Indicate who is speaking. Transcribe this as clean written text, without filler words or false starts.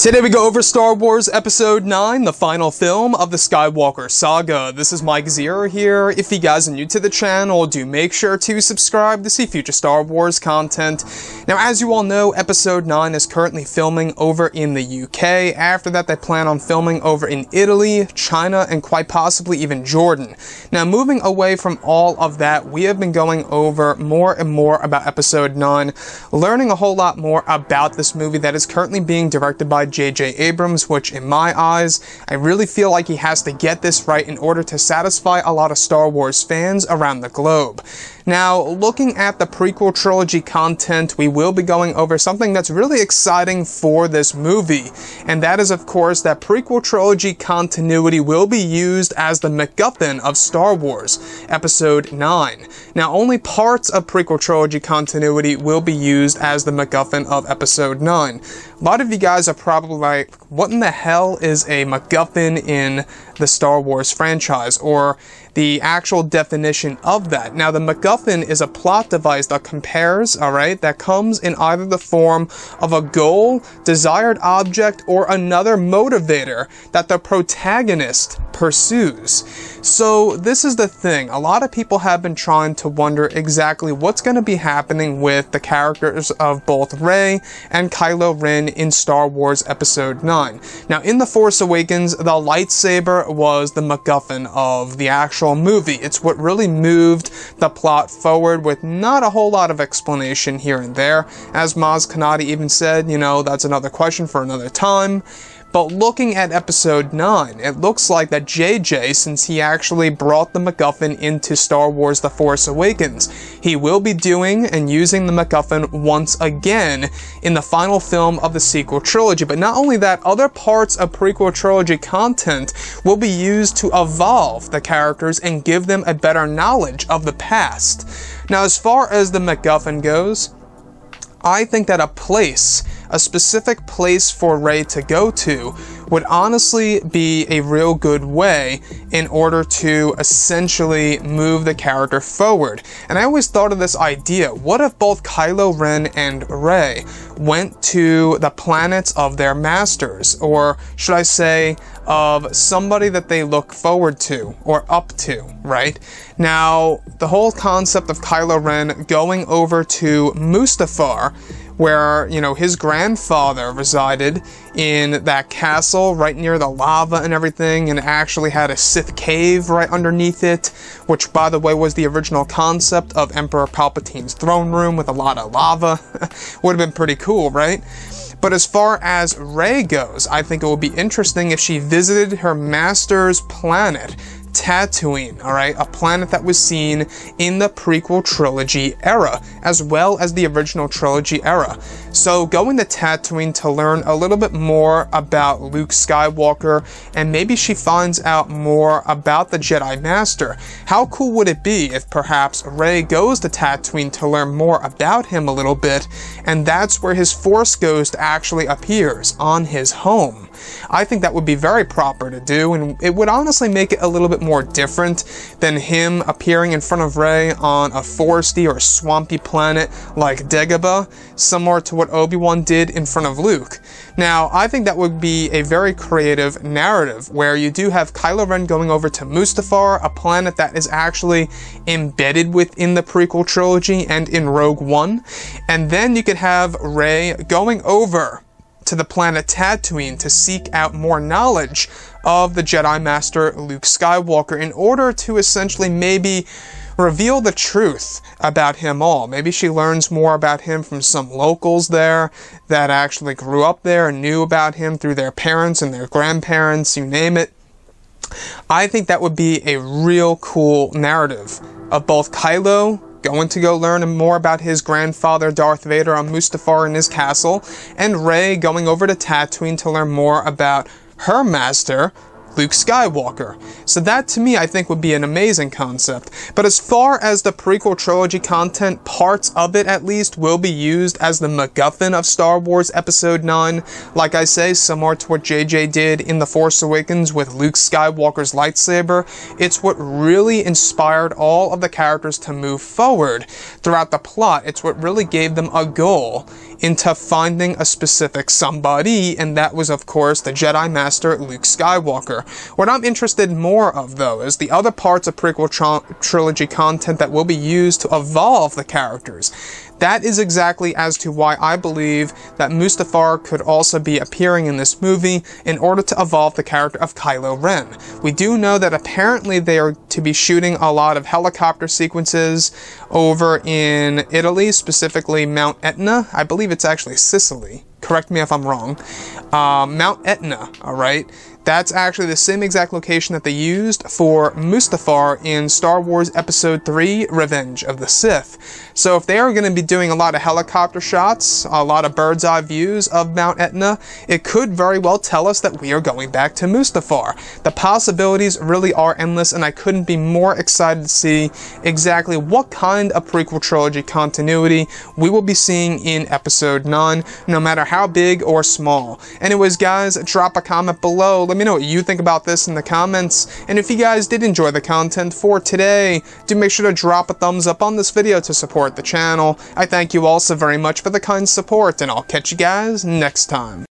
Speaker 1: Today we go over Star Wars Episode 9, the final film of the Skywalker saga. This is Mike Zero here. If you guys are new to the channel, do make sure to subscribe to see future Star Wars content. Now, as you all know, Episode 9 is currently filming over in the UK. After that, they plan on filming over in Italy, China, and quite possibly even Jordan. Now, moving away from all of that, we have been going over more and more about Episode 9, learning a whole lot more about this movie that is currently being directed by JJ Abrams, which in my eyes, I really feel like he has to get this right in order to satisfy a lot of Star Wars fans around the globe. Now, looking at the prequel trilogy content, we will be going over something that's really exciting for this movie, and that is, of course, that prequel trilogy continuity will be used as the MacGuffin of Star Wars Episode 9. Now, only parts of prequel trilogy continuity will be used as the MacGuffin of Episode 9. A lot of you guys are probably like, what in the hell is a MacGuffin in the Star Wars franchise, or the actual definition of that? Now, the MacGuffin is a plot device that compares, that comes in either the form of a goal, desired object, or another motivator that the protagonist pursues. So this is the thing. A lot of people have been trying to wonder exactly what's going to be happening with the characters of both Rey and Kylo Ren in Star Wars Episode 9. Now, in The Force Awakens, the lightsaber was the MacGuffin of the actual movie. It's what really moved the plot forward, with not a whole lot of explanation here and there. As Maz Kanata even said, that's another question for another time. But looking at Episode 9, it looks like that JJ, since he actually brought the MacGuffin into Star Wars The Force Awakens, he will be doing and using the MacGuffin once again in the final film of the sequel trilogy. But not only that, other parts of prequel trilogy content will be used to evolve the characters and give them a better knowledge of the past. Now, as far as the MacGuffin goes, I think that a specific place for Rey to go to would honestly be a real good way in order to essentially move the character forward. And I always thought of this idea: what if both Kylo Ren and Rey went to the planets of their masters, or should I say of somebody that they look forward to or up to, right? Now, the whole concept of Kylo Ren going over to Mustafar, where, his grandfather resided in that castle right near the lava and everything, and actually had a Sith cave right underneath it, which, by the way, was the original concept of Emperor Palpatine's throne room with a lot of lava. Would have been pretty cool, right? But as far as Rey goes, I think it would be interesting if she visited her master's planet, Tatooine, a planet that was seen in the prequel trilogy era, as well as the original trilogy era. So going to Tatooine to learn a little bit more about Luke Skywalker, and maybe she finds out more about the Jedi Master. How cool would it be if perhaps Rey goes to Tatooine to learn more about him a little bit, and that's where his Force Ghost actually appears, on his home? I think that would be very proper to do, and it would honestly make it a little bit more different than him appearing in front of Rey on a foresty or swampy planet like Dagobah, similar to what Obi-Wan did in front of Luke. Now, I think that would be a very creative narrative, where you do have Kylo Ren going over to Mustafar, a planet that is actually embedded within the prequel trilogy and in Rogue One, and then you could have Rey going over to the planet Tatooine to seek out more knowledge of the Jedi Master Luke Skywalker, in order to essentially maybe reveal the truth about him all. Maybe she learns more about him from some locals there that actually grew up there and knew about him through their parents and their grandparents, you name it. I think that would be a real cool narrative of both Kylo going to go learn more about his grandfather Darth Vader on Mustafar in his castle, and Rey going over to Tatooine to learn more about her master, Luke Skywalker. So that, to me, I think would be an amazing concept. But as far as the prequel trilogy content, parts of it at least will be used as the MacGuffin of Star Wars Episode 9. Like I say, similar to what JJ did in The Force Awakens with Luke Skywalker's lightsaber. It's what really inspired all of the characters to move forward throughout the plot. It's what really gave them a goal into finding a specific somebody, and that was, of course, the Jedi Master Luke Skywalker. What I'm interested more of, though, is the other parts of prequel trilogy content that will be used to evolve the characters. That is exactly as to why I believe that Mustafar could also be appearing in this movie in order to evolve the character of Kylo Ren. We do know that apparently they are to be shooting a lot of helicopter sequences over in Italy, specifically Mount Etna. I believe it's actually Sicily. Correct me if I'm wrong. Mount Etna, alright? That's actually the same exact location that they used for Mustafar in Star Wars Episode 3, Revenge of the Sith. So if they are going to be doing a lot of helicopter shots, a lot of bird's eye views of Mount Etna, it could very well tell us that we are going back to Mustafar. The possibilities really are endless, and I couldn't be more excited to see exactly what kind of prequel trilogy continuity we will be seeing in Episode 9, no matter how big or small. Anyways, guys, drop a comment below. Let me know what you think about this in the comments, and if you guys did enjoy the content for today, do make sure to drop a thumbs up on this video to support the channel. I thank you all so very much for the kind support, and I'll catch you guys next time.